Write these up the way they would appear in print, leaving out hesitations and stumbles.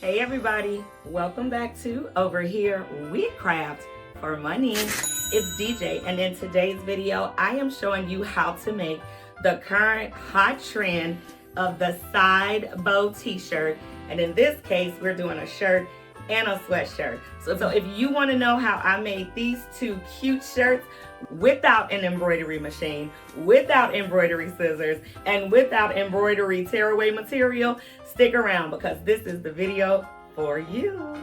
Hey everybody, welcome back to Over Here We Craft for Money. It's DJ, and in today's video I am showing you how to make the current hot trend of the side bow t-shirt. And in this case we're doing a shirt and a sweatshirt. So if you want to know how I made these two cute shirts without an embroidery machine, without embroidery scissors, and without embroidery tearaway material, stick around because this is the video for you.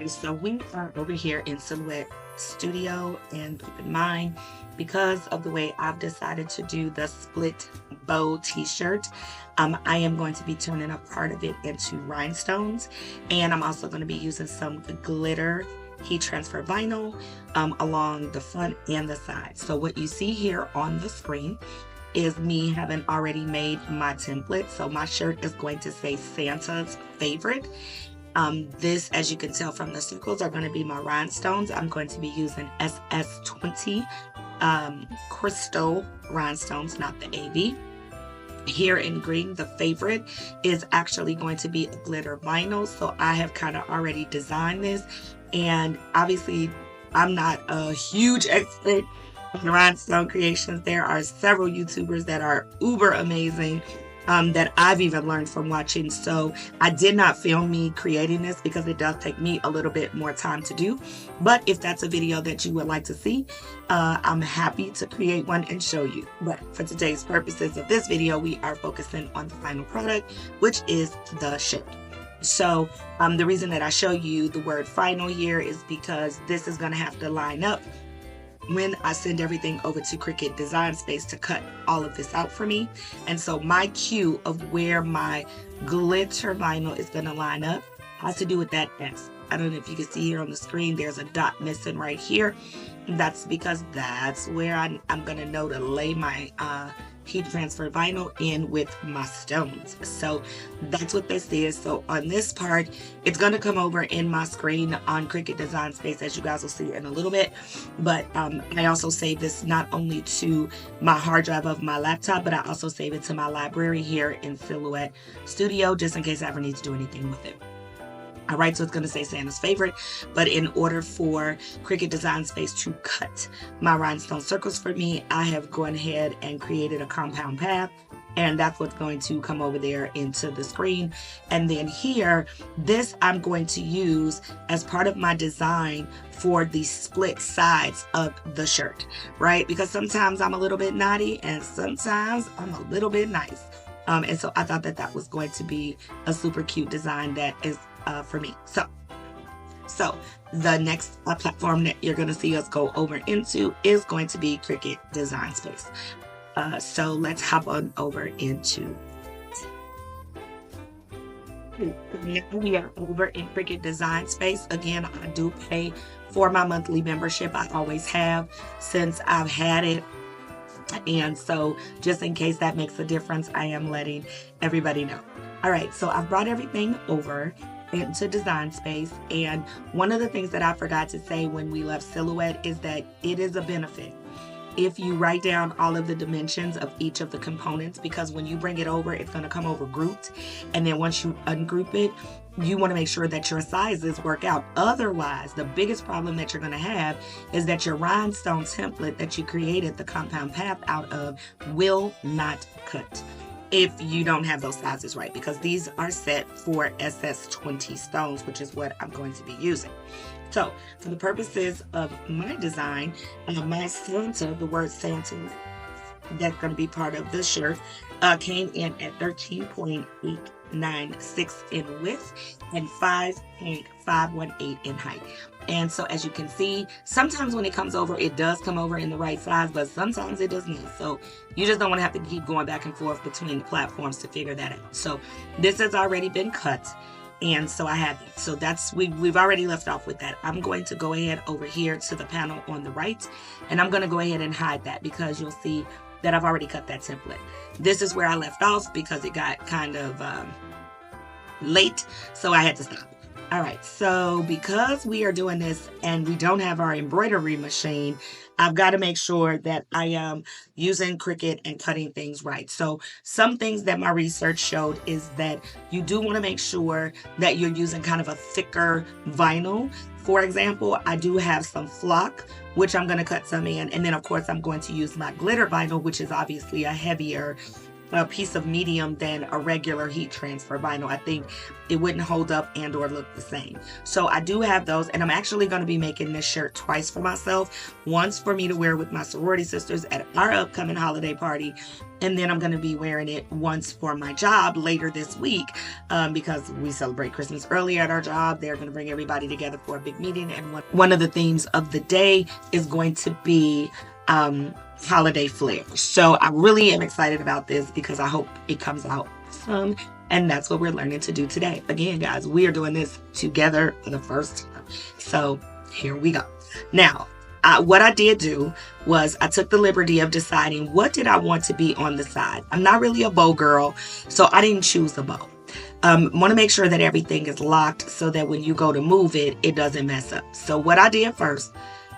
And so we are over here in Silhouette Studio, and keep in mind, because of the way I've decided to do the split bow t-shirt, I am going to be turning a part of it into rhinestones, and I'm also going to be using some glitter heat transfer vinyl along the front and the side. So what you see here on the screen is me having already made my template. So my shirt is going to say Santa's favorite. This, as you can tell from the circles, are going to be my rhinestones. I'm going to be using SS20 crystal rhinestones, not the AV. Here in green, the favorite is actually going to be a glitter vinyl. So I have kind of already designed this, and obviously I'm not a huge expert on rhinestone creations. There are several YouTubers that are uber amazing that I've even learned from watching. So I did not film me creating this because it does take me a little bit more time to do. But if that's a video that you would like to see, I'm happy to create one and show you. But for today's purposes of this video, we are focusing on the final product, which is the shirt. So the reason that I show you the word final here is because this is going to have to line up when I send everything over to Cricut Design Space to cut all of this out for me. And so my cue of where my glitter vinyl is going to line up has to do with that S. I don't know if you can see here on the screen, there's a dot missing right here. That's because that's where I'm going to know to lay my heat transfer vinyl in with my stones. So that's what this is. So on this part, it's going to come over in my screen on Cricut Design Space, as you guys will see in a little bit. But I also save this not only to my hard drive of my laptop, but I also save it to my library here in Silhouette Studio, just in case I ever need to do anything with it. All right, so it's going to say Santa's favorite, but in order for Cricut Design Space to cut my rhinestone circles for me, I have gone ahead and created a compound path, and that's what's going to come over there into the screen. And then here, this I'm going to use as part of my design for the split sides of the shirt, right? Because sometimes I'm a little bit naughty and sometimes I'm a little bit nice. And so I thought that that was going to be a super cute design that is for me. So the next platform that you're going to see us go over into is going to be Cricut Design Space. So let's hop on over into it. Now we are over in Cricut Design Space. Again, I do pay for my monthly membership. I always have since I've had it. And so just in case that makes a difference, I am letting everybody know. All right, so I've brought everything over into Design Space, and one of the things that I forgot to say when we left Silhouette is that it is a benefit if you write down all of the dimensions of each of the components, because when you bring it over, it's going to come over grouped, and then once you ungroup it, you want to make sure that your sizes work out. Otherwise, the biggest problem that you're going to have is that your rhinestone template that you created the compound path out of will not cut if you don't have those sizes right, because these are set for SS20 stones, which is what I'm going to be using. So for the purposes of my design, my Santa, the word Santa, that's going to be part of the shirt, came in at 13.896 in width and 5.518 in height. And so as you can see, sometimes when it comes over, it does come over in the right size, but sometimes it does not. So you just don't want to have to keep going back and forth between the platforms to figure that out. So this has already been cut. And so I have it. So that's, we've already left off with that. I'm going to go ahead over here to the panel on the right, and I'm going to go ahead and hide that because you'll see that I've already cut that template. This is where I left off because it got kind of late, so I had to stop. All right, so because we are doing this and we don't have our embroidery machine, I've got to make sure that I am using Cricut and cutting things right. So some things that my research showed is that you do want to make sure that you're using kind of a thicker vinyl. For example, I do have some flock, which I'm going to cut some in. And then, of course, I'm going to use my glitter vinyl, which is obviously a heavier piece of medium than a regular heat transfer vinyl. I think it wouldn't hold up and or look the same. So I do have those, and I'm actually going to be making this shirt twice for myself. Once for me to wear with my sorority sisters at our upcoming holiday party, and then I'm going to be wearing it once for my job later this week because we celebrate Christmas early at our job. They're going to bring everybody together for a big meeting, and one of the themes of the day is going to be holiday flair. So I really am excited about this because I hope it comes out awesome, and that's what we're learning to do today. Again, guys, we are doing this together for the first time. So here we go. Now, what I did do was I took the liberty of deciding what did I want to be on the side. I'm not really a bow girl, so I didn't choose a bow. Want to make sure that everything is locked so that when you go to move it, it doesn't mess up. So what I did first,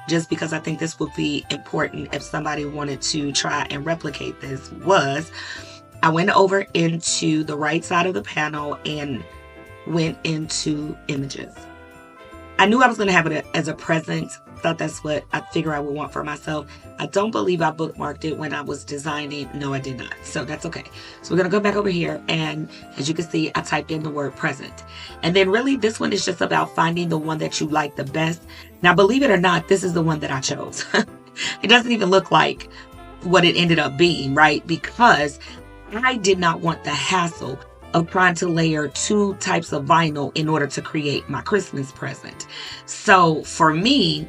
just because I think this would be important if somebody wanted to try and replicate this, was I went over into the right side of the panel and went into images. I knew I was going to have it as a present. Thought that's what I figure I would want for myself. I don't believe I bookmarked it when I was designing. No, I did not. So that's okay. So we're going to go back over here. And as you can see, I typed in the word present. And then really this one is just about finding the one that you like the best. Now, believe it or not, this is the one that I chose. It doesn't even look like what it ended up being, right? Because I did not want the hassle of trying to layer two types of vinyl in order to create my Christmas present. So for me,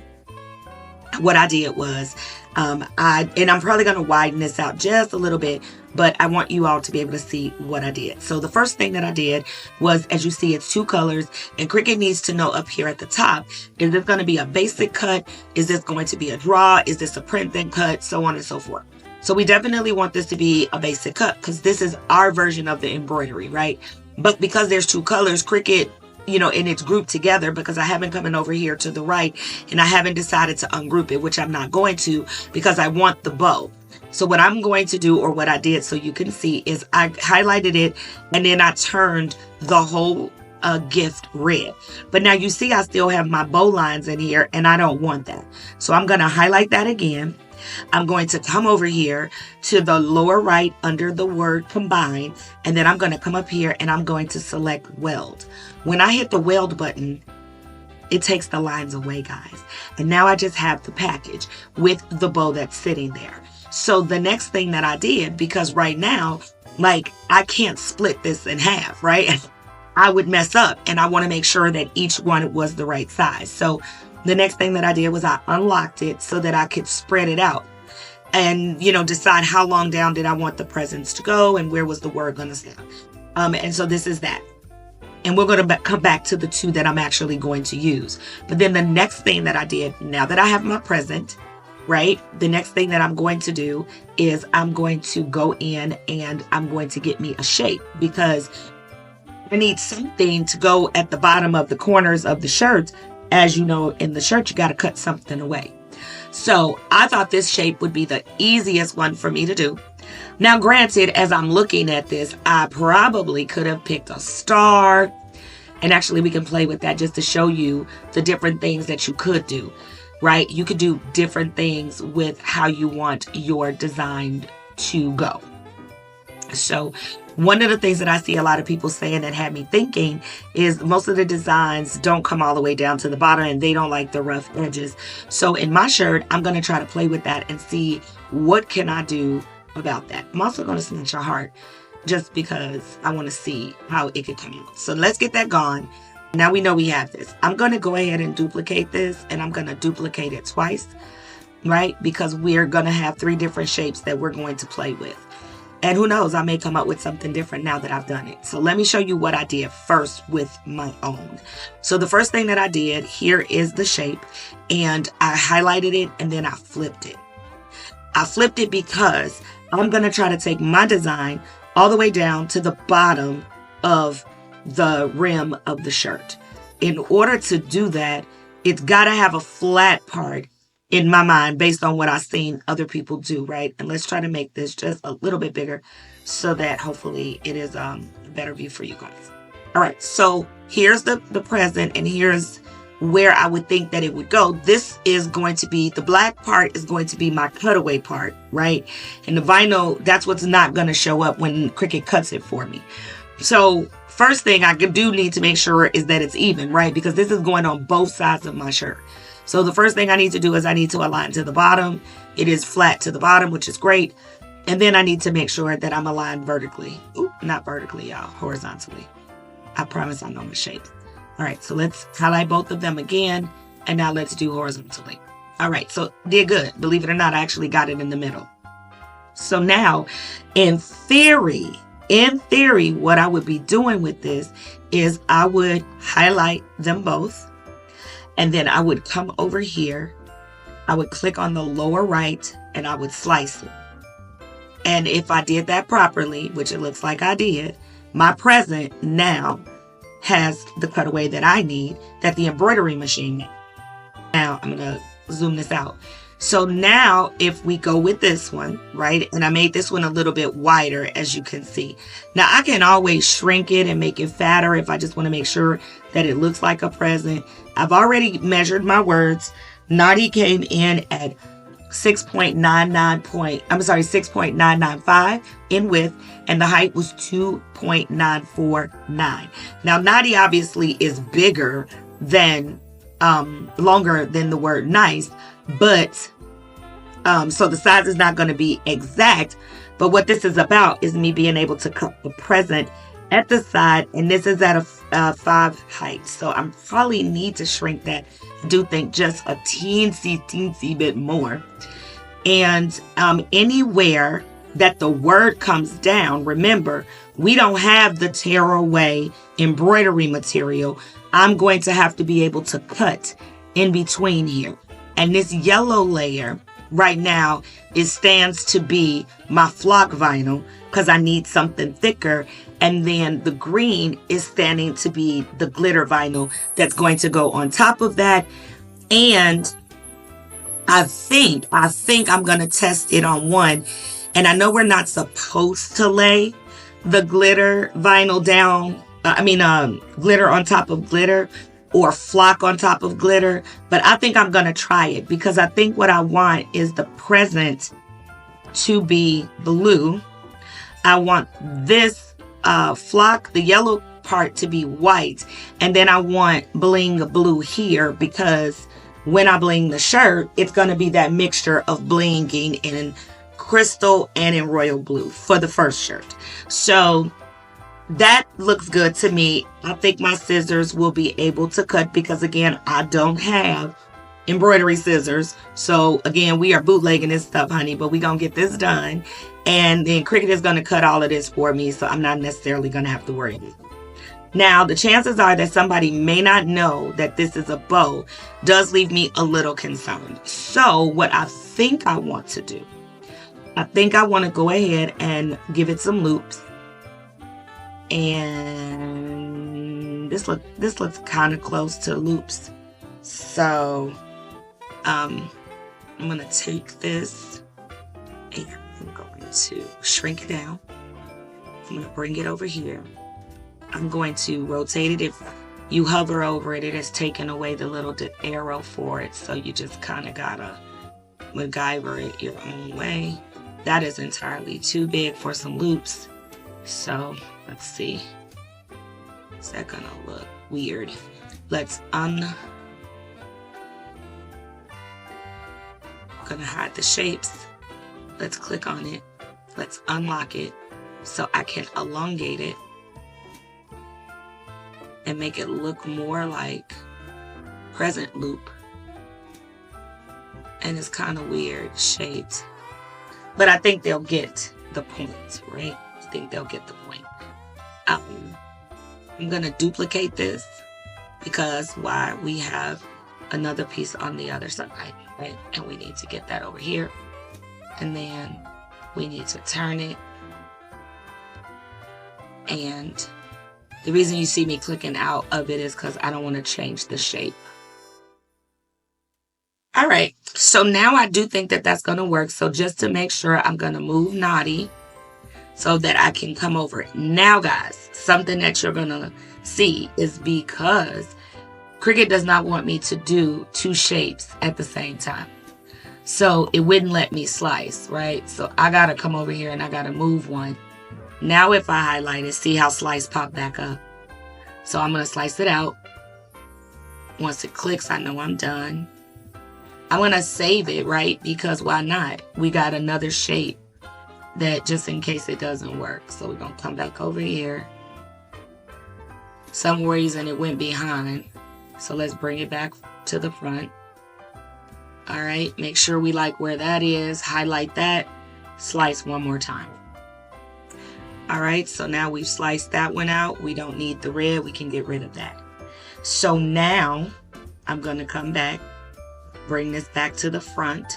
what I did was, I'm probably going to widen this out just a little bit, but I want you all to be able to see what I did. So the first thing that I did was, as you see, it's two colors, and Cricut needs to know up here at the top, is this going to be a basic cut? Is this going to be a draw? Is this a print then cut? So on and so forth. So we definitely want this to be a basic cut because this is our version of the embroidery, right? But because there's two colors, Cricut, and it's grouped together because I haven't coming over here to the right and I haven't decided to ungroup it, which I'm not going to because I want the bow. So what I'm going to do, or what I did so you can see, is I highlighted it and then I turned the whole gift red. But now you see I still have my bow lines in here and I don't want that. So I'm going to highlight that again. I'm going to come over here to the lower right under the word combine, and then I'm going to come up here and I'm going to select weld. When I hit the weld button, it takes the lines away, guys. And now I just have the package with the bow that's sitting there. So the next thing that I did, because right now, I can't split this in half, right? I would mess up, and I want to make sure that each one was the right size. So the next thing that I did was I unlocked it so that I could spread it out and, decide how long down did I want the presents to go and where was the word going to stand. And so this is that. And we're going to come back to the two that I'm actually going to use. But then the next thing that I did, now that I have my present, right, the next thing that I'm going to do is I'm going to go in and I'm going to get me a shape because I need something to go at the bottom of the corners of the shirt. As you know, in the shirt, you got to cut something away. So I thought this shape would be the easiest one for me to do. Now, granted, as I'm looking at this, I probably could have picked a star. And actually, we can play with that just to show you the different things that you could do, right? You could do different things with how you want your design to go. So one of the things that I see a lot of people saying that had me thinking is most of the designs don't come all the way down to the bottom and they don't like the rough edges. So in my shirt, I'm going to try to play with that and see what can I do about that. I'm also going to snatch a heart just because I want to see how it could come out. So let's get that gone. Now we know we have this. I'm going to go ahead and duplicate this, and I'm going to duplicate it twice, right? Because we're going to have 3 different shapes that we're going to play with. And who knows, I may come up with something different now that I've done it. So let me show you what I did first with my own. So the first thing that I did, here is the shape, and I highlighted it and then I flipped it. I flipped it because I'm going to try to take my design all the way down to the bottom of the rim of the shirt. in order to do that, it's got to have a flat part in my mind based on what I've seen other people do, right? And let's try to make this just a little bit bigger so that hopefully it is a better view for you guys. All right, so here's the present, and here's where I would think that it would go. This is going to be, the black part is going to be my cutaway part, right? And the vinyl, that's what's not going to show up when Cricut cuts it for me. So first thing I do need to make sure is that it's even, right? Because this is going on both sides of my shirt. So the first thing I need to do is I need to align to the bottom. It is flat to the bottom, which is great. And then I need to make sure that I'm aligned vertically. Ooh, not vertically, y'all, horizontally. I promise I know my shape. All right, so let's highlight both of them again. And now let's do horizontally. All right, so did good. Believe it or not, I actually got it in the middle. So now, in theory, what I would be doing with this is I would highlight them both. And then I would come over here. I would click on the lower right and I would slice it. And if I did that properly, which it looks like I did, my present now has the cutaway that I need, that the embroidery machine made. Now I'm going to zoom this out. So now if we go with this one, right, and I made this one a little bit wider, as you can see. Now I can always shrink it and make it fatter if I just want to make sure that it looks like a present. I've already measured my words. Nadi came in at 6.995 in width, and the height was 2.949. Now Nadi obviously is bigger than longer than the word nice, but so the size is not going to be exact. But what this is about is me being able to cut the present at the side, and this is at a 5 height, so I probably need to shrink that. I do think just a teensy bit more. And anywhere that the word comes down, remember, we don't have the tearaway embroidery material. I'm going to have to be able to cut in between here. And this yellow layer right now, it stands to be my flock vinyl because I need something thicker. And then the green is standing to be the glitter vinyl that's going to go on top of that. And I think I'm going to test it on one. And I know we're not supposed to lay the glitter vinyl down. Glitter on top of glitter or flock on top of glitter. But I think I'm going to try it because I think what I want is the present to be blue. I want this flock, the yellow part, to be white. And then I want bling blue here because when I bling the shirt, it's going to be that mixture of blinging in crystal and in royal blue for the first shirt. So that looks good to me. I think my scissors will be able to cut because, again, I don't have embroidery scissors. So, again, we are bootlegging this stuff, honey, but we're going to get this done. And then Cricut is going to cut all of this for me, so I'm not necessarily going to have to worry about it. Now, the chances are that somebody may not know that this is a bow does leave me a little concerned. So, what I think I want to do, I think I want to go ahead and give it some loops. And this looks kind of close to loops. So I'm going to take this and I'm going to shrink it down. I'm going to bring it over here. I'm going to rotate it. If you hover over it, it has taken away the little arrow for it. So you just kind of got to MacGyver it your own way. That is entirely too big for some loops. So let's see. Is that gonna look weird? Let's gonna hide the shapes. Let's click on it. Let's unlock it so I can elongate it and make it look more like present loop. And it's kind of weird shaped, but I think they'll get the point, right? I think they'll get the point. I'm gonna duplicate this because why? We have another piece on the other side, right? And we need to get that over here. And then we need to turn it. And The reason you see me clicking out of it is because I don't want to change the shape. All right, so now I do think that that's going to work. So just to make sure, I'm going to move Naughty so that I can come over it. Now, guys, something that you're going to see is because Cricut does not want me to do two shapes at the same time. So it wouldn't let me slice, right? So I got to come over here and I got to move one. Now if I highlight it, see how slice popped back up. So I'm going to slice it out. Once it clicks, I know I'm done. I'm going to save it, right? Because why not? We got another shape that just in case it doesn't work. So we're going to come back over here. Some reason it went behind. So let's bring it back to the front. All right. Make sure we like where that is. Highlight that. Slice one more time. All right. So now we've sliced that one out. We don't need the red. We can get rid of that. So now I'm going to come back. Bring this back to the front.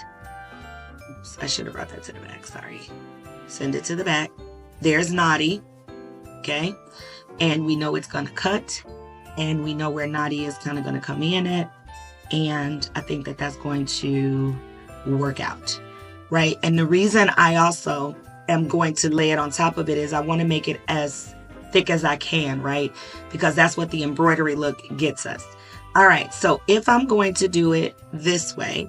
Oops, I should have brought that to the back. Sorry. Send it to the back. There's Naughty. Okay. And we know it's going to cut. And we know where Naughty is kind of going to come in at. And I think that that's going to work out. Right. And the reason I also am going to lay it on top of it is I want to make it as thick as I can. Right. Because that's what the embroidery look gets us. All right, so if I'm going to do it this way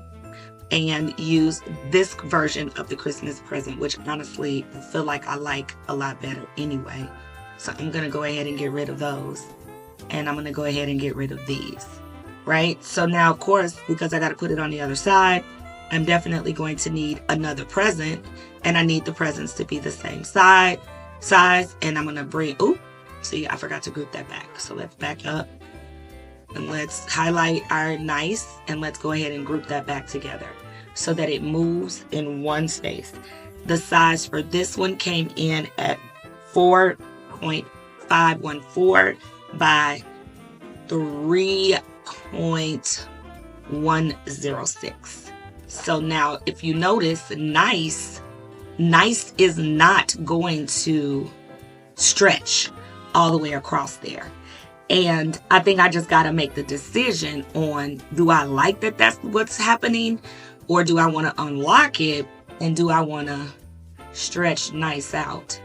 and use this version of the Christmas present, which honestly I feel like I like a lot better anyway. So I'm going to go ahead and get rid of those. And I'm going to go ahead and get rid of these. Right? So now, of course, because I got to put it on the other side, I'm definitely going to need another present. And I need the presents to be the same size. And I'm going to bring, see, I forgot to group that back. So let's back up. And let's highlight our nice and let's go ahead and group that back together so that it moves in one space. The size for this one came in at 4.514 by 3.106. So now if you notice, nice is not going to stretch all the way across there. And I think I just got to make the decision on, do I like that that's what's happening? Or do I want to unlock it? And do I want to stretch nice out?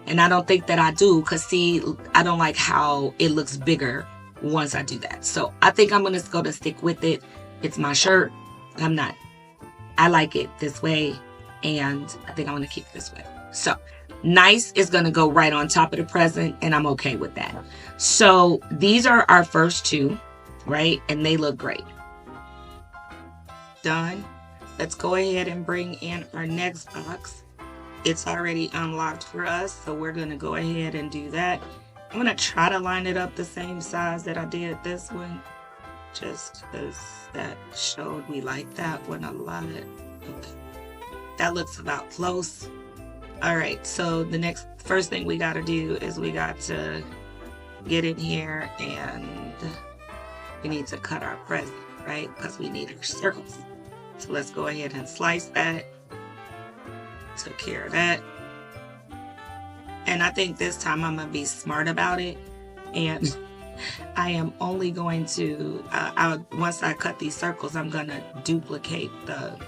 And I don't think that I do, because see, I don't like how it looks bigger once I do that. So I think I'm going to go to stick with it. It's my shirt. I like it this way. And I think I'm going to keep it this way. So nice is going to go right on top of the present, and I'm okay with that. So these are our first two, right? And they look great. Done. Let's go ahead and bring in our next box. It's already unlocked for us, so we're going to go ahead and do that. I'm going to try to line it up the same size that I did this one, just because that showed me like that one a lot. Okay. That looks about close. All right, so the first thing we got to do is we got to get in here and we need to cut our present, right? Because we need our circles. So let's go ahead and slice that. Took care of that. And I think this time I'm going to be smart about it. And I am only going to, once I cut these circles, I'm going to duplicate the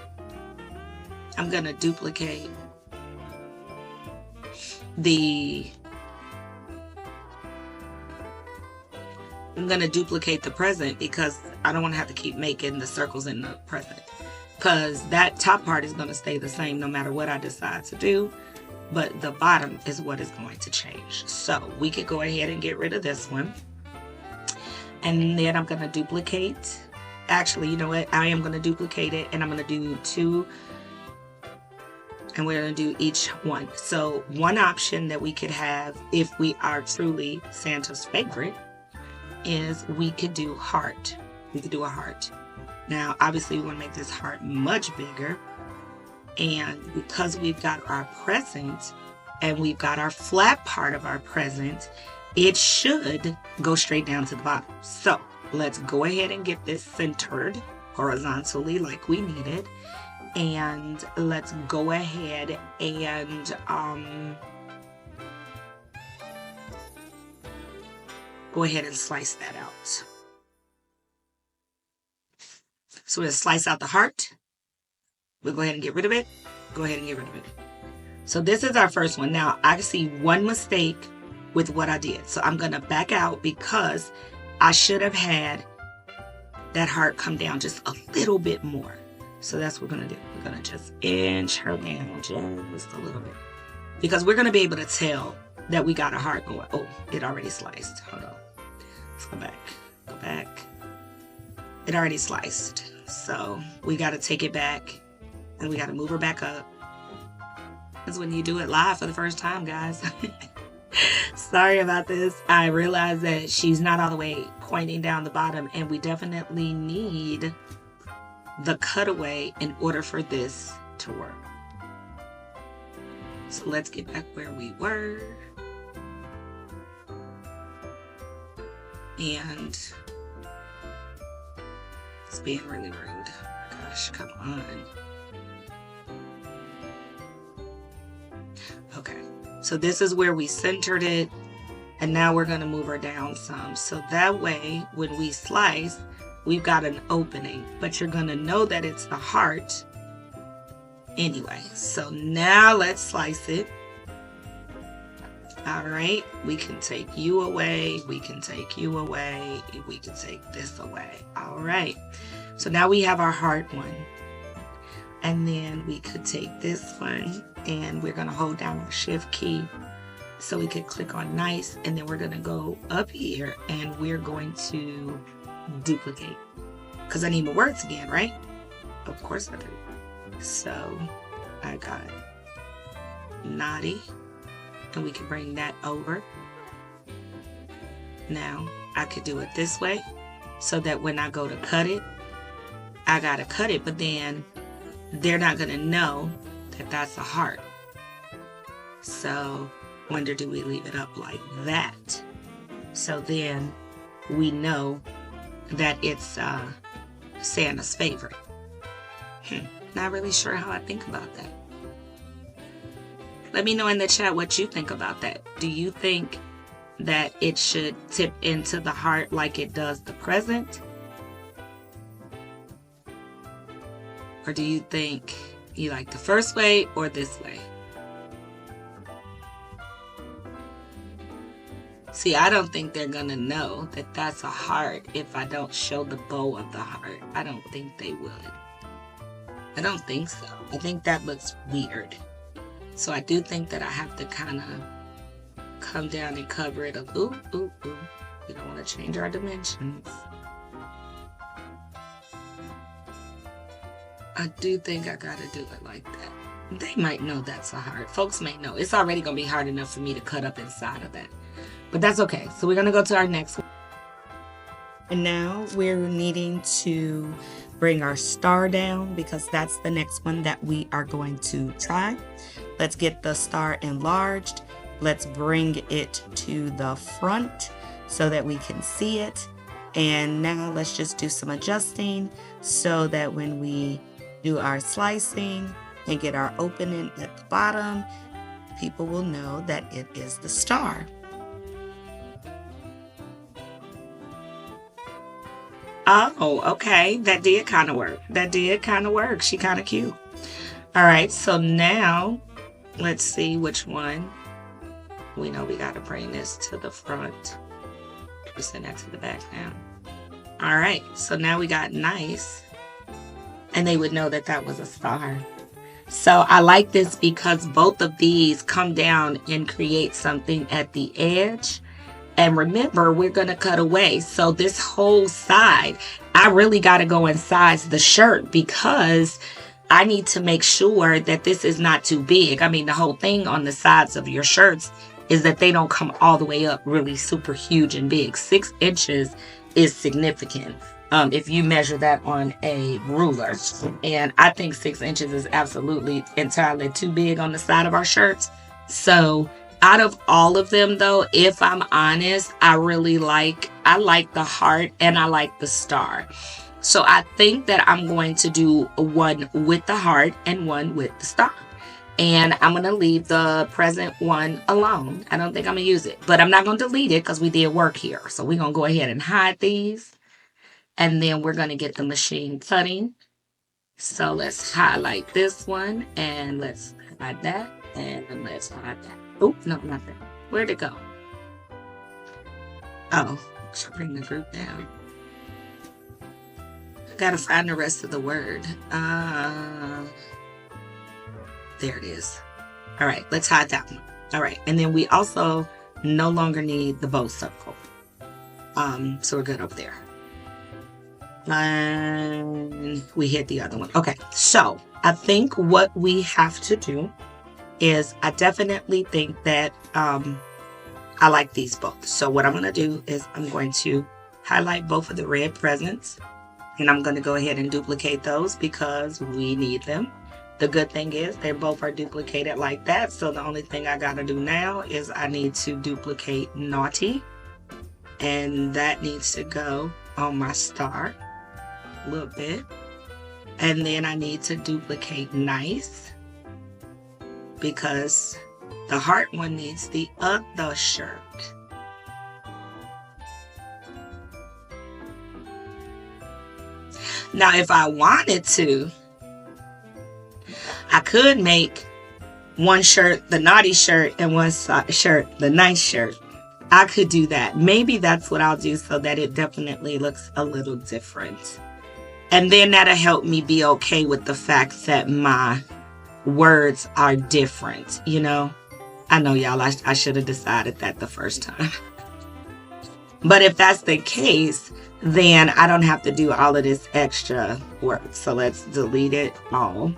present because I don't want to have to keep making the circles in the present, because that top part is going to stay the same no matter what I decide to do, but the bottom is what is going to change. So we could go ahead and get rid of this one, and then I'm going to duplicate. Actually, you know what? I am going to duplicate it, and I'm going to do two. And we're going to do each one. So one option that we could have, if we are truly Santa's favorite, is we could do heart. We could do a heart. Now, obviously, we want to make this heart much bigger. And because we've got our present and we've got our flat part of our present, it should go straight down to the bottom. So let's go ahead and get this centered horizontally like we need it. And let's go ahead and go ahead and slice that out. So we'll slice out the heart. We'll go ahead and get rid of it. Go ahead and get rid of it. So this is our first one. Now, I see one mistake with what I did. So I'm going to back out because I should have had that heart come down just a little bit more. So that's what we're going to do. We're going to just inch her down just a little bit. Because we're going to be able to tell that we got a heart going. Oh, it already sliced. Hold on. Let's go back. Go back. It already sliced. So we got to take it back and we got to move her back up. That's when you do it live for the first time, guys. Sorry about this. I realized that she's not all the way pointing down the bottom, and we definitely need the cutaway in order for this to work. So let's get back where we were. And it's being really rude. Gosh, come on. Okay, so this is where we centered it, and now we're going to move her down some. So that way, when we slice, we've got an opening, but you're going to know that it's the heart anyway. So now let's slice it. All right, we can take you away. We can take you away. We can take this away. All right, so now we have our heart one. And then we could take this one and we're going to hold down our shift key so we could click on nice. And then we're going to go up here and we're going to duplicate. Because I need my words again, right? Of course I do. So I got naughty. And we can bring that over. Now I could do it this way so that when I go to cut it, I got to cut it. But then they're not going to know that that's a heart. So, wonder do we leave it up like that? So then we know that it's Santa's favorite. Not really sure how I think about that. Let me know in the chat what you think about that. Do you think that it should tip into the heart like it does the present? Or do you think you like the first way or this way? See, I don't think they're going to know that that's a heart if I don't show the bow of the heart. I don't think they would. I don't think so. I think that looks weird. So I do think that I have to kind of come down and cover it up. Ooh, ooh, ooh. We don't want to change our dimensions. I do think I gotta do it like that. They might know that's a heart. Folks may know. It's already gonna be hard enough for me to cut up inside of that. But that's okay. So we're gonna go to our next one. And now we're needing to bring our star down because that's the next one that we are going to try. Let's get the star enlarged. Let's bring it to the front so that we can see it. And now let's just do some adjusting so that when we do our slicing and get our opening at the bottom, people will know that it is the star. Oh, okay. That did kind of work. That did kind of work. She kind of cute. All right. So now let's see which one. We know we got to bring this to the front. We send that to the back now. All right. So now we got nice. And they would know that that was a star. So I like this because both of these come down and create something at the edge. And remember, we're going to cut away. So this whole side, I really got to go and size the shirt because I need to make sure that this is not too big. I mean, the whole thing on the sides of your shirts is that they don't come all the way up really super huge and big. 6 inches is significant if you measure that on a ruler. And I think 6 inches is absolutely entirely too big on the side of our shirts. So out of all of them, though, if I'm honest, I like the heart and I like the star. So I think that I'm going to do one with the heart and one with the star. And I'm going to leave the present one alone. I don't think I'm going to use it. But I'm not going to delete it because we did work here. So we're going to go ahead and hide these. And then we're going to get the machine cutting. So let's highlight this one. And let's hide that. And let's hide that. Oh, no, not that. Where'd it go? Oh, should bring the group down. Gotta find the rest of the word. There it is. All right, let's hide that one. All right, and then we also no longer need the bow circle. So we're good over there. And we hit the other one. Okay, so I think what we have to do is I definitely think that I like these both. So what I'm going to do is I'm going to highlight both of the red presents. And I'm going to go ahead and duplicate those because we need them. The good thing is they both are duplicated like that. So the only thing I got to do now is I need to duplicate naughty. And that needs to go on my star a little bit. And then I need to duplicate nice because the heart one needs the other shirt. Now, if I wanted to, I could make one shirt the naughty shirt and one shirt the nice shirt. I could do that. Maybe that's what I'll do so that it definitely looks a little different. And then that'll help me be okay with the fact that my words are different, you know? I know, y'all, I should have decided that the first time. But if that's the case, then I don't have to do all of this extra work. So let's delete it all.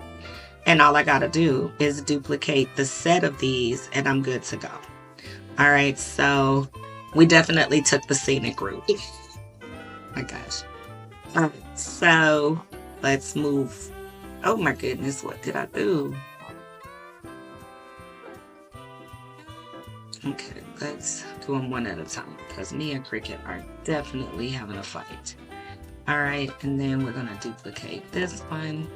And all I got to do is duplicate the set of these and I'm good to go. All right, so we definitely took the scenic route. My gosh. All right, so let's move. Oh my goodness, what did I do? Okay, let's do them one at a time because me and Cricut are definitely having a fight. All right, and then we're going to duplicate this one.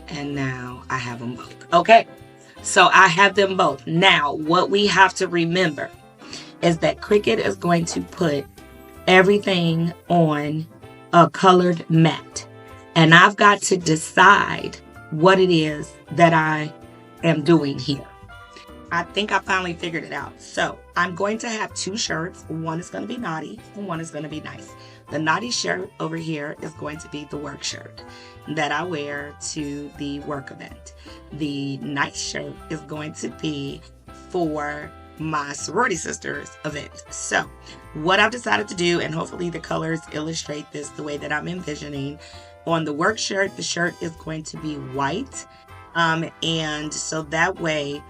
And now I have them both. Okay, so I have them both. Now, what we have to remember is that Cricut is going to put everything on a colored mat. And I've got to decide what it is that I am doing here. I think I finally figured it out. So I'm going to have two shirts. One is going to be naughty and one is going to be nice. The naughty shirt over here is going to be the work shirt that I wear to the work event. The nice shirt is going to be for my sorority sisters event. So what I've decided to do, and hopefully the colors illustrate this the way that I'm envisioning, on the work shirt, the shirt is going to be white. And so that way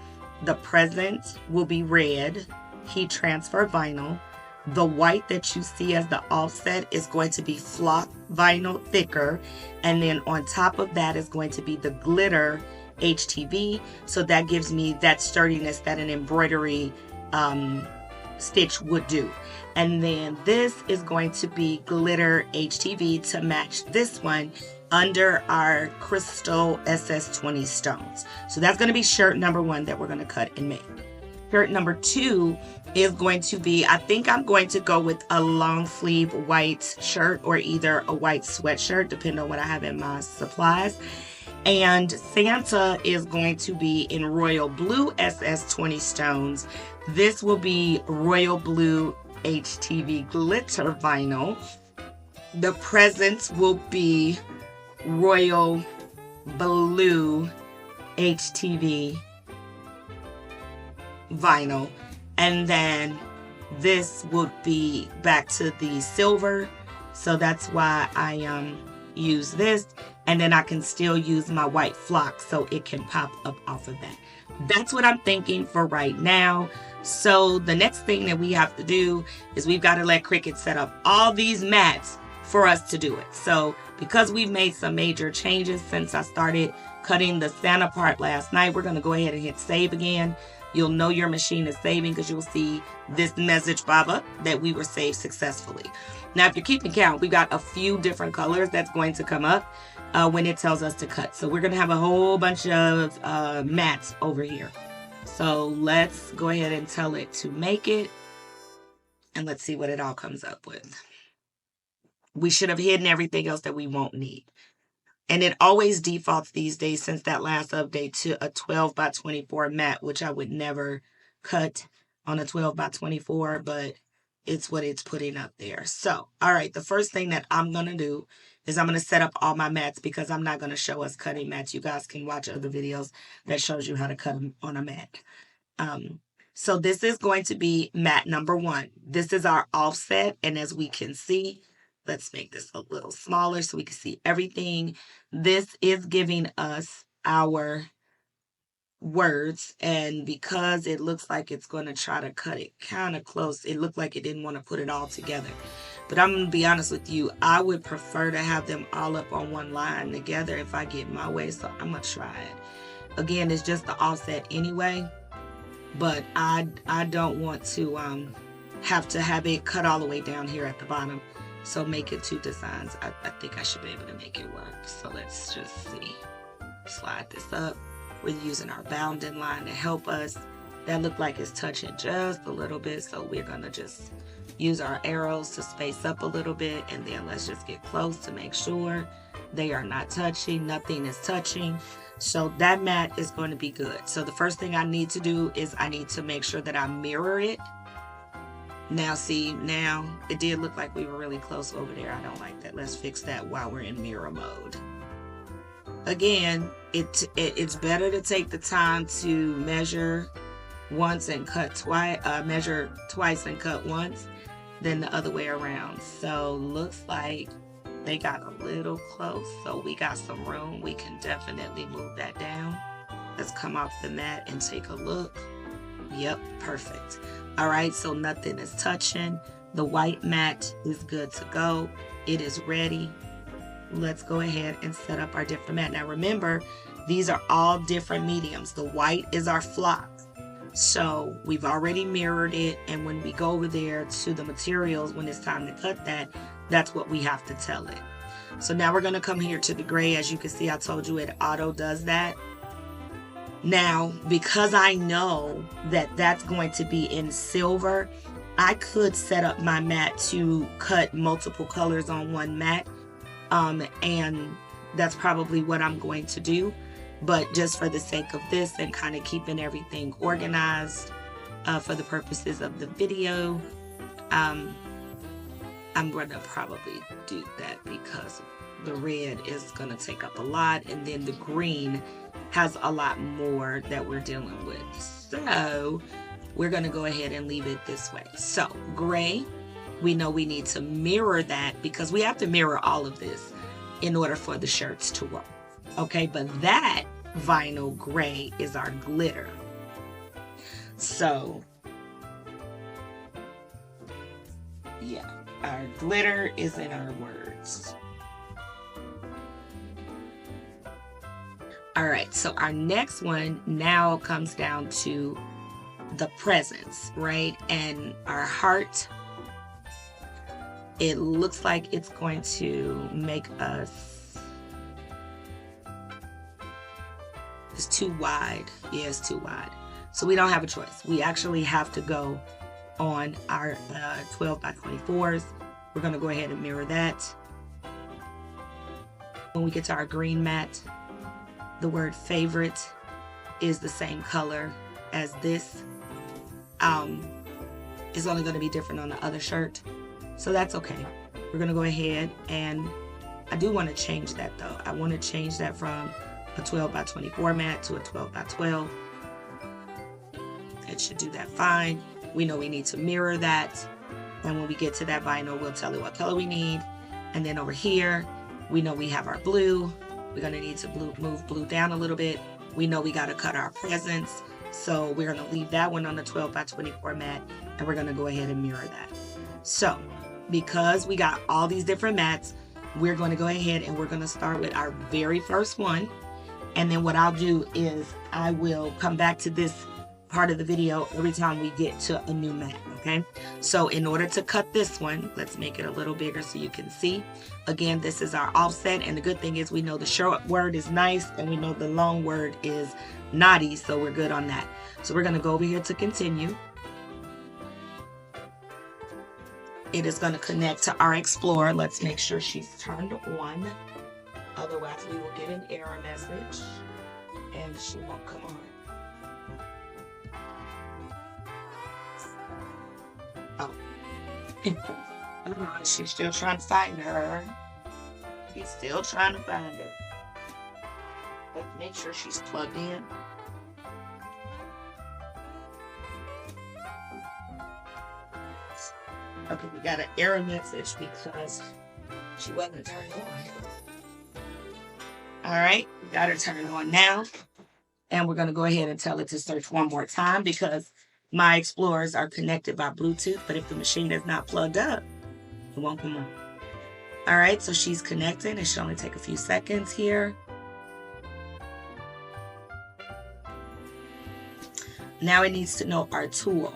the present will be red, heat transfer vinyl. The white that you see as the offset is going to be flock vinyl thicker. And then on top of that is going to be the glitter HTV. So that gives me that sturdiness that an embroidery stitch would do. And then this is going to be glitter HTV to match this one under our crystal SS20 stones. So that's going to be shirt number 1 that we're going to cut and make. Shirt number 2 is going to be, I think I'm going to go with a long sleeve white shirt or either a white sweatshirt, depending on what I have in my supplies. And Santa is going to be in royal blue SS20 stones. This will be royal blue HTV glitter vinyl. The presents will be royal blue HTV vinyl. And then this would be back to the silver. So that's why I use this. And then I can still use my white flock so it can pop up off of that. That's what I'm thinking for right now. So the next thing that we have to do is we've got to let Cricut set up all these mats for us to do it. So because we've made some major changes since I started cutting the Santa part last night, we're going to go ahead and hit save again. You'll know your machine is saving because you'll see this message pop up that we were saved successfully. Now, if you're keeping count, we got a few different colors that's going to come up when it tells us to cut. So we're going to have a whole bunch of mats over here. So let's go ahead and tell it to make it. And let's see what it all comes up with. We should have hidden everything else that we won't need. And it always defaults these days since that last update to a 12 by 24 mat, which I would never cut on a 12 by 24, but it's what it's putting up there. So, all right, the first thing that I'm going to do is I'm going to set up all my mats because I'm not going to show us cutting mats. You guys can watch other videos that shows you how to cut them on a mat. So this is going to be mat number 1. This is our offset, and as we can see, let's make this a little smaller so we can see everything. This is giving us our words, and because it looks like it's going to try to cut it kind of close, it looked like it didn't want to put it all together. But I'm going to be honest with you, I would prefer to have them all up on one line together if I get my way, so I'm going to try it. Again, it's just the offset anyway, but I don't want to have it cut all the way down here at the bottom. So make it 2 designs. I think I should be able to make it work. So let's just see. Slide this up. We're using our bounding line to help us. That looked like it's touching just a little bit. So we're going to just use our arrows to space up a little bit. And then let's just get close to make sure they are not touching. Nothing is touching. So that mat is going to be good. So the first thing I need to do is I need to make sure that I mirror it. Now see, now it did look like we were really close over there. I don't like that. Let's fix that while we're in mirror mode. Again, it's better to take the time to measure once and cut twice, measure twice and cut once than the other way around. So looks like they got a little close, so we got some room. We can definitely move that down. Let's come off the mat and take a look. Yep, perfect. All right, so nothing is touching. The white mat is good to go. It is ready. Let's go ahead and set up our different mat. Now remember, these are all different mediums. The white is our flock. So we've already mirrored it, and when we go over there to the materials, when it's time to cut that, that's what we have to tell it. So now we're going to come here to the gray. As you can see, I told you it auto does that. Now, because I know that that's going to be in silver, I could set up my mat to cut multiple colors on one mat. And that's probably what I'm going to do. But just for the sake of this and kind of keeping everything organized for the purposes of the video, I'm going to probably do that because the red is going to take up a lot, and then the green has a lot more that we're dealing with. So we're going to go ahead and leave it this way. So gray, we know we need to mirror that because we have to mirror all of this in order for the shirts to work. Okay, but that vinyl gray is our glitter. So yeah, our glitter is in our words. All right, so our next one now comes down to the presents, right? And our heart, it looks like it's going to make us, it's too wide. Yeah, it's too wide. So we don't have a choice. We actually have to go on our 12 by 24s. We're gonna go ahead and mirror that. When we get to our green mat, the word favorite is the same color as this. It's only going to be different on the other shirt, so that's okay. We're going to go ahead, and I do want to change that though. I want to change that from a 12 by 24 mat to a 12 by 12. It should do that fine. We know we need to mirror that, and when we get to that vinyl, we'll tell it what color we need. And then over here, we know we have our blue. We're going to need to move blue down a little bit. We know we got to cut our presents, so we're going to leave that one on the 12 by 24 mat, and we're going to go ahead and mirror that. So because we got all these different mats, we're going to go ahead and we're going to start with our very first one. And then what I'll do is I will come back to this part of the video every time we get to a new mat, okay? So in order to cut this one, let's make it a little bigger so you can see. Again, this is our offset, and the good thing is we know the short word is nice and we know the long word is naughty, so we're good on that. So we're gonna go over here to continue. It is gonna connect to our Explorer. Let's make sure she's turned on. Otherwise we will get an error message and she won't come on. Oh. She's still trying to find her. He's still trying to find her. Let's make sure she's plugged in. Okay, we got an error message because she wasn't turned on. All right, we got her turned on now. And we're going to go ahead and tell it to search one more time because my Explorers are connected by Bluetooth, but if the machine is not plugged up, it won't come on. All right, so she's connected. It should only take a few seconds here. Now it needs to know our tool.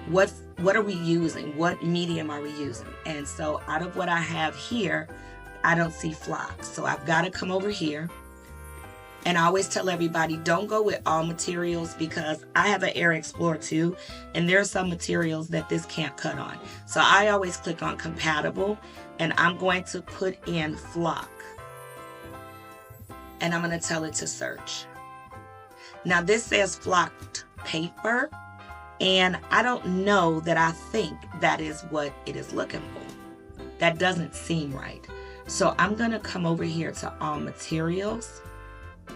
What are we using? What medium are we using? And so out of what I have here, I don't see flock. So I've got to come over here. And I always tell everybody, don't go with all materials because I have an Air Explorer too, and there are some materials that this can't cut on. So I always click on compatible, and I'm going to put in flock. And I'm going to tell it to search. Now this says flocked paper, and I don't know that I think that is what it is looking for. That doesn't seem right. So I'm going to come over here to all materials.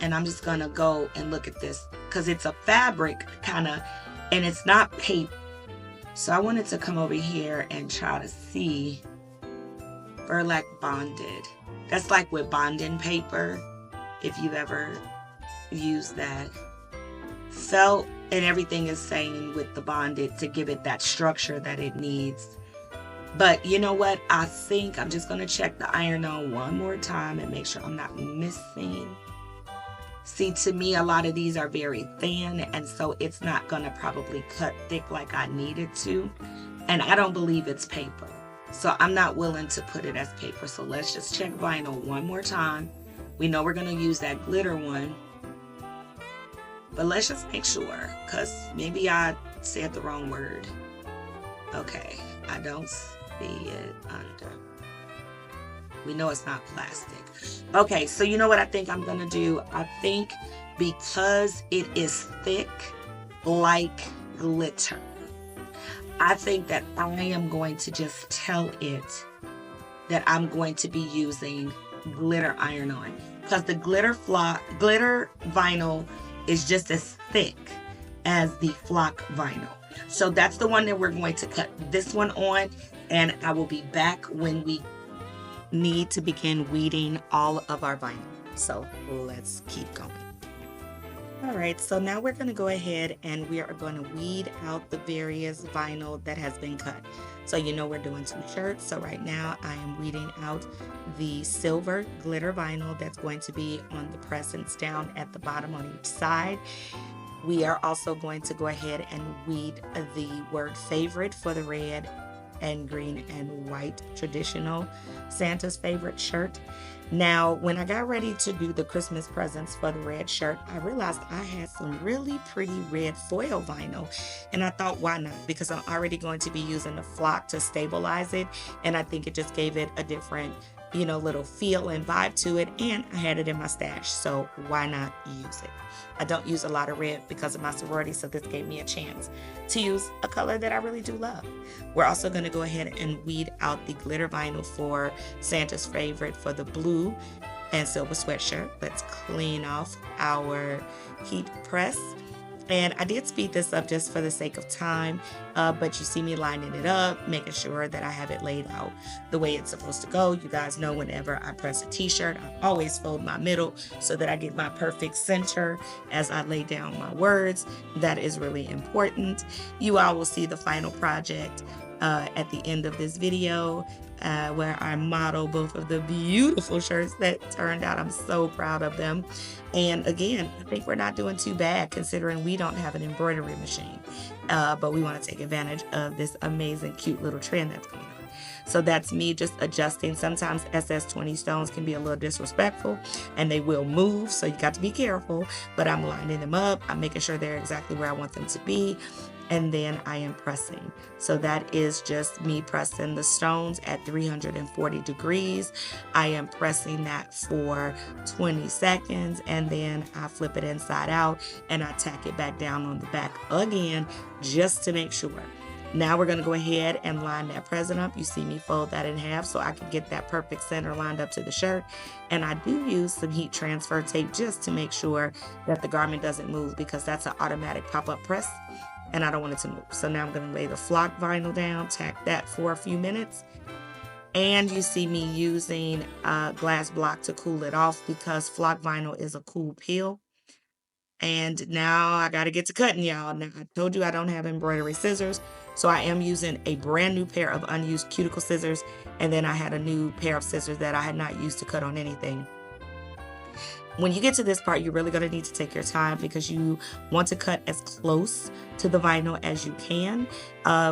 And I'm just going to go and look at this because it's a fabric kind of, and it's not paper. So I wanted to come over here and try to see burlap bonded. That's like with bonding paper, if you've ever used that. Felt and everything is saying with the bonded to give it that structure that it needs. But you know what? I think I'm just going to check the iron-on one more time and make sure I'm not missing. See, to me, a lot of these are very thin, and so it's not going to probably cut thick like I need it to. And I don't believe it's paper. So I'm not willing to put it as paper. So let's just check vinyl one more time. We know we're going to use that glitter one. But let's just make sure, because maybe I said the wrong word. Okay, I don't see it under. We know it's not plastic. Okay, so you know what I think I'm going to do? I think because it is thick like glitter, I think that I am going to just tell it that I'm going to be using glitter iron-on. Because the glitter vinyl is just as thick as the flock vinyl. So that's the one that we're going to cut this one on. And I will be back when we need to begin weeding all of our vinyl. So let's keep going. All right, so now we're going to go ahead and we are going to weed out the various vinyl that has been cut. So you know we're doing 2 shirts. So right now I am weeding out the silver glitter vinyl that's going to be on the presents down at the bottom on each side. We are also going to go ahead and weed the word favorite for the red and green and white traditional Santa's favorite shirt. Now, when I got ready to do the Christmas presents for the red shirt, I realized I had some really pretty red foil vinyl, and I thought, why not? Because I'm already going to be using the flock to stabilize it, and I think it just gave it a different, you know, little feel and vibe to it, and I had it in my stash, so why not use it? I don't use a lot of red because of my sorority, so this gave me a chance to use a color that I really do love. We're also going to go ahead and weed out the glitter vinyl for Santa's favorite for the blue and silver sweatshirt. Let's clean off our heat press. And I did speed this up just for the sake of time, but you see me lining it up, making sure that I have it laid out the way it's supposed to go. You guys know whenever I press a t-shirt, I always fold my middle so that I get my perfect center as I lay down my words. That is really important. You all will see the final project at the end of this video, where I model both of the beautiful shirts that turned out. I'm so proud of them. And again, I think we're not doing too bad considering we don't have an embroidery machine, but we want to take advantage of this amazing, cute little trend that's going on. So that's me just adjusting. Sometimes SS20 stones can be a little disrespectful and they will move, so you got to be careful. But I'm lining them up. I'm making sure they're exactly where I want them to be. And then I am pressing. So that is just me pressing the stones at 340 degrees. I am pressing that for 20 seconds and then I flip it inside out and I tack it back down on the back again just to make sure. Now we're going to go ahead and line that present up. You see me fold that in half so I can get that perfect center lined up to the shirt. And I do use some heat transfer tape just to make sure that the garment doesn't move, because that's an automatic pop-up press and I don't want it to move. So now I'm going to lay the flock vinyl down, tack that for a few minutes. And you see me using a glass block to cool it off because flock vinyl is a cool peel. And now I got to get to cutting, y'all. Now, I told you I don't have embroidery scissors, so I am using a brand new pair of unused cuticle scissors. And then I had a new pair of scissors that I had not used to cut on anything. When you get to this part, you're really going to need to take your time because you want to cut as close to the vinyl as you can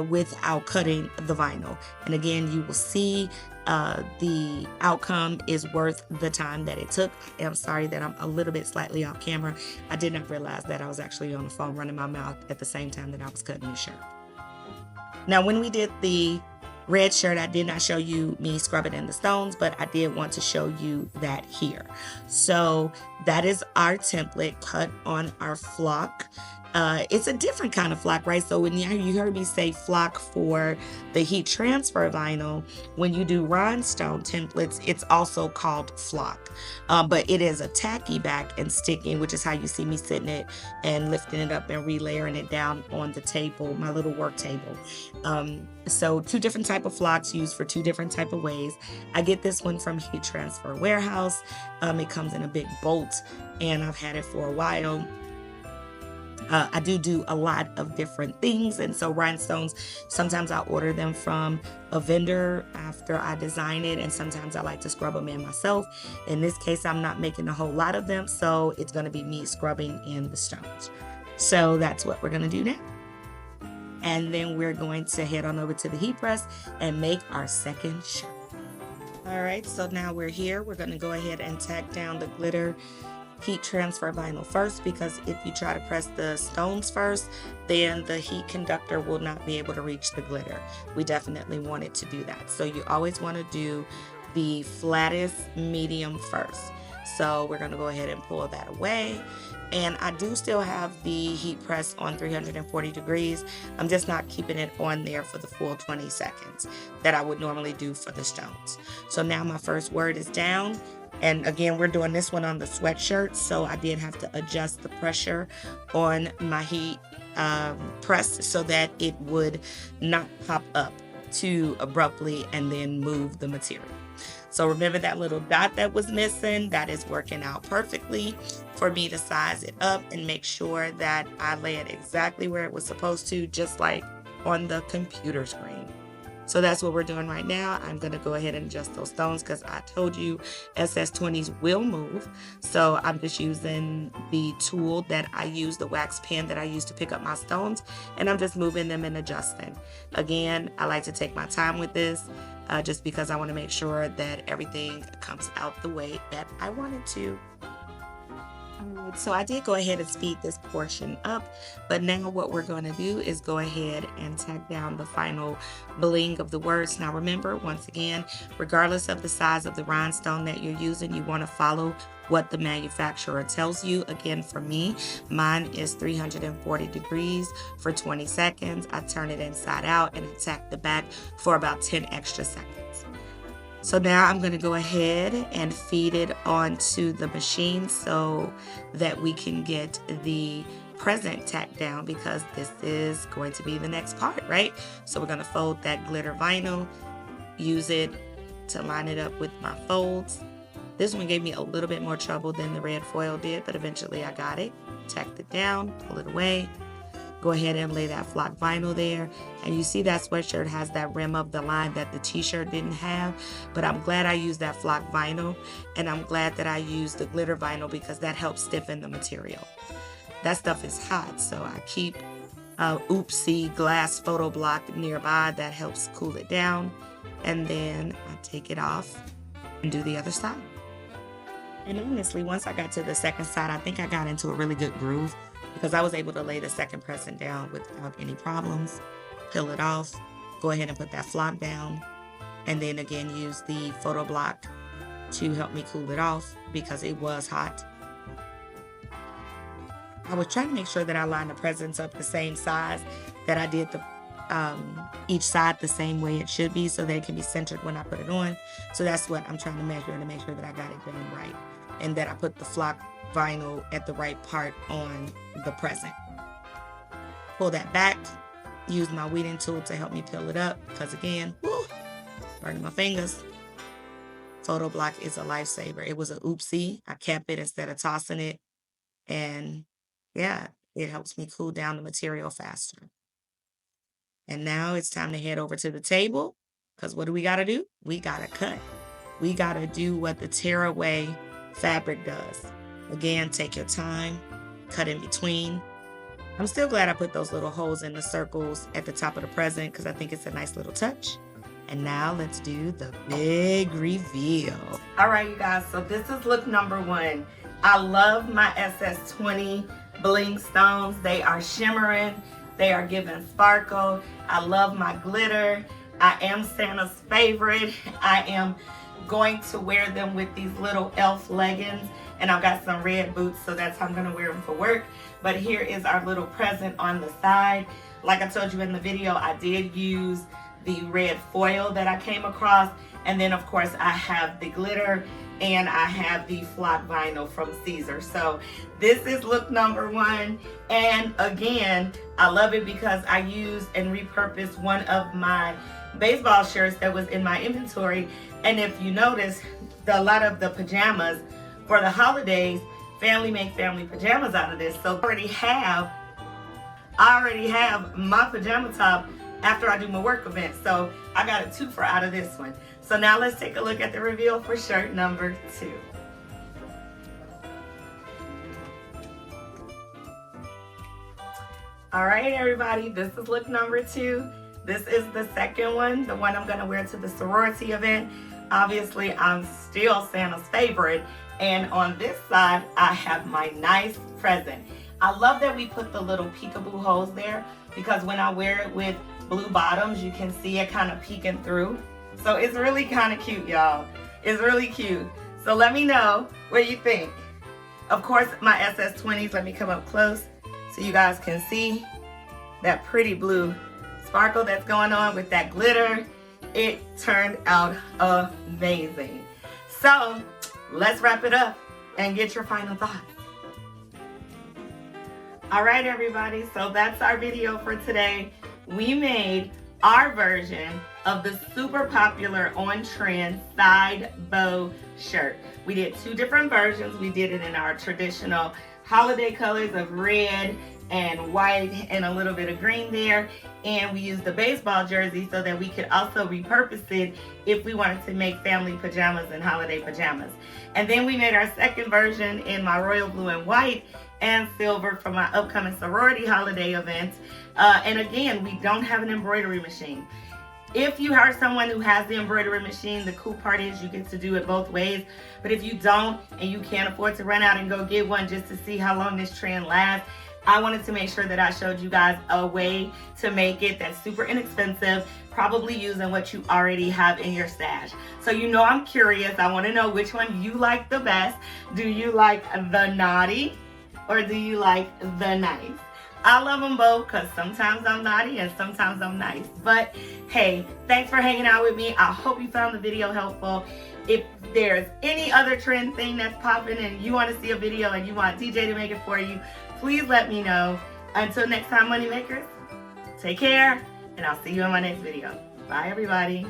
without cutting the vinyl. And again, you will see the outcome is worth the time that it took. I'm sorry that I'm a little bit slightly off camera. I did not realize that I was actually on the phone running my mouth at the same time that I was cutting the shirt. Now, when we did the red shirt, I did not show you me scrubbing in the stones, but I did want to show you that here. So that is our template cut on our flock. It's a different kind of flock, right? So when you heard me say flock for the heat transfer vinyl, when you do rhinestone templates, it's also called flock. But it is a tacky back and sticking, which is how you see me sitting it and lifting it up and relayering it down on the table, my little work table. So two different type of flocks used for two different type of ways. I get this one from Heat Transfer Warehouse. It comes in a big bolt and I've had it for a while. I do a lot of different things, and so rhinestones, sometimes I order them from a vendor after I design it, and sometimes I like to scrub them in myself. In this case, I'm not making a whole lot of them, so it's going to be me scrubbing in the stones. So that's what we're going to do now. And then we're going to head on over to the heat press and make our second shirt. All right, so now we're here. We're going to go ahead and tack down the glitter heat transfer vinyl first, because if you try to press the stones first, then the heat conductor will not be able to reach the glitter. We definitely want it to do that. So you always want to do the flattest medium first. So we're going to go ahead and pull that away. And I do still have the heat press on 340 degrees. I'm just not keeping it on there for the full 20 seconds that I would normally do for the stones. So now my first word is down. And again, we're doing this one on the sweatshirt, so I did have to adjust the pressure on my heat press so that it would not pop up too abruptly and then move the material. So remember that little dot that was missing? That is working out perfectly for me to size it up and make sure that I lay it exactly where it was supposed to, just like on the computer screen. So that's what we're doing right now. I'm going to go ahead and adjust those stones because I told you SS20s will move. So I'm just using the tool that I use, the wax pen that I use to pick up my stones, and I'm just moving them and adjusting. Again, I like to take my time with this just because I want to make sure that everything comes out the way that I want it to. So I did go ahead and speed this portion up, but now what we're going to do is go ahead and tack down the final bling of the words. Now remember, once again, regardless of the size of the rhinestone that you're using, you want to follow what the manufacturer tells you. Again, for me, mine is 340 degrees for 20 seconds. I turn it inside out and tack the back for about 10 extra seconds. So now I'm going to go ahead and feed it onto the machine so that we can get the present tacked down, because this is going to be the next part, right? So we're going to fold that glitter vinyl, use it to line it up with my folds. This one gave me a little bit more trouble than the red foil did, but eventually I got it. Tacked it down, pull it away. go ahead and lay that flock vinyl there. And you see that sweatshirt has that rim of the line that the t-shirt didn't have, but I'm glad I used that flock vinyl, and I'm glad that I used the glitter vinyl because that helps stiffen the material. That stuff is hot, so I keep oopsie glass photo block nearby that helps cool it down, and then I take it off and do the other side. And honestly, once I got to the second side, I think I got into a really good groove because I was able to lay the second present down without any problems, peel it off, go ahead and put that flock down, and then again use the photo block to help me cool it off because it was hot. I was trying to make sure that I lined the presents up the same size, that I did each side the same way it should be so that it can be centered when I put it on. So that's what I'm trying to measure to make sure that I got it done right, and that I put the flock vinyl at the right part on the present. Pull that back, use my weeding tool to help me peel it up because again, burning my fingers. Photo block is a lifesaver. It was an oopsie. I kept it instead of tossing it, and yeah, it helps me cool down the material faster. And now it's time to head over to the table because what do we got to do? We got to cut. We got to do what the tearaway fabric does. Again, take your time, cut in between. I'm still glad I put those little holes in the circles at the top of the present because I think it's a nice little touch. And now let's do the big reveal. All right, you guys, so this is look number 1. I love my SS20 bling stones. They are shimmering. They are giving sparkle. I love my glitter. I am Santa's favorite. I am going to wear them with these little elf leggings, and I've got some red boots, so that's how I'm going to wear them for work. But here is our little present on the side. Like I told you in the video, I did use the red foil that I came across, and then of course I have the glitter and I have the flock vinyl from Siser. So this is look number 1, and again I love it because I used and repurposed one of my baseball shirts that was in my inventory, and if you notice, a lot of the pajamas for the holidays, family make family pajamas out of this. So I already have my pajama top after I do my work event, so I got a 2-for out of this one. So now let's take a look at the reveal for shirt number 2. All right, everybody, this is look number 2. This is the second one, the one I'm gonna wear to the sorority event. Obviously, I'm still Santa's favorite. And on this side, I have my nice present. I love that we put the little peekaboo holes there because when I wear it with blue bottoms, you can see it kind of peeking through. So it's really kind of cute, y'all. It's really cute. So let me know what you think. Of course, my SS20s, let me come up close so you guys can see that pretty blue sparkle that's going on with that glitter. It turned out amazing. So let's wrap it up and get your final thoughts. All right, everybody, so that's our video for today. We made our version of the super popular on-trend side bow shirt. We did 2 different versions. We did it in our traditional holiday colors of red and white and a little bit of green there, and we used the baseball jersey so that we could also repurpose it if we wanted to make family pajamas and holiday pajamas. And then we made our second version in my royal blue and white and silver for my upcoming sorority holiday event. And again, we don't have an embroidery machine. If you are someone who has the embroidery machine, the cool part is you get to do it both ways. But if you don't and you can't afford to run out and go get one just to see how long this trend lasts, I wanted to make sure that I showed you guys a way to make it that's super inexpensive, probably using what you already have in your stash. So you know I'm curious. I want to know which one you like the best. Do you like the naughty or do you like the nice? I love them both because sometimes I'm naughty and sometimes I'm nice. But hey, thanks for hanging out with me. I hope you found the video helpful. If there's any other trend thing that's popping and you want to see a video and you want DJ to make it for you, please let me know. Until next time, money makers, take care, and I'll see you in my next video. Bye, everybody.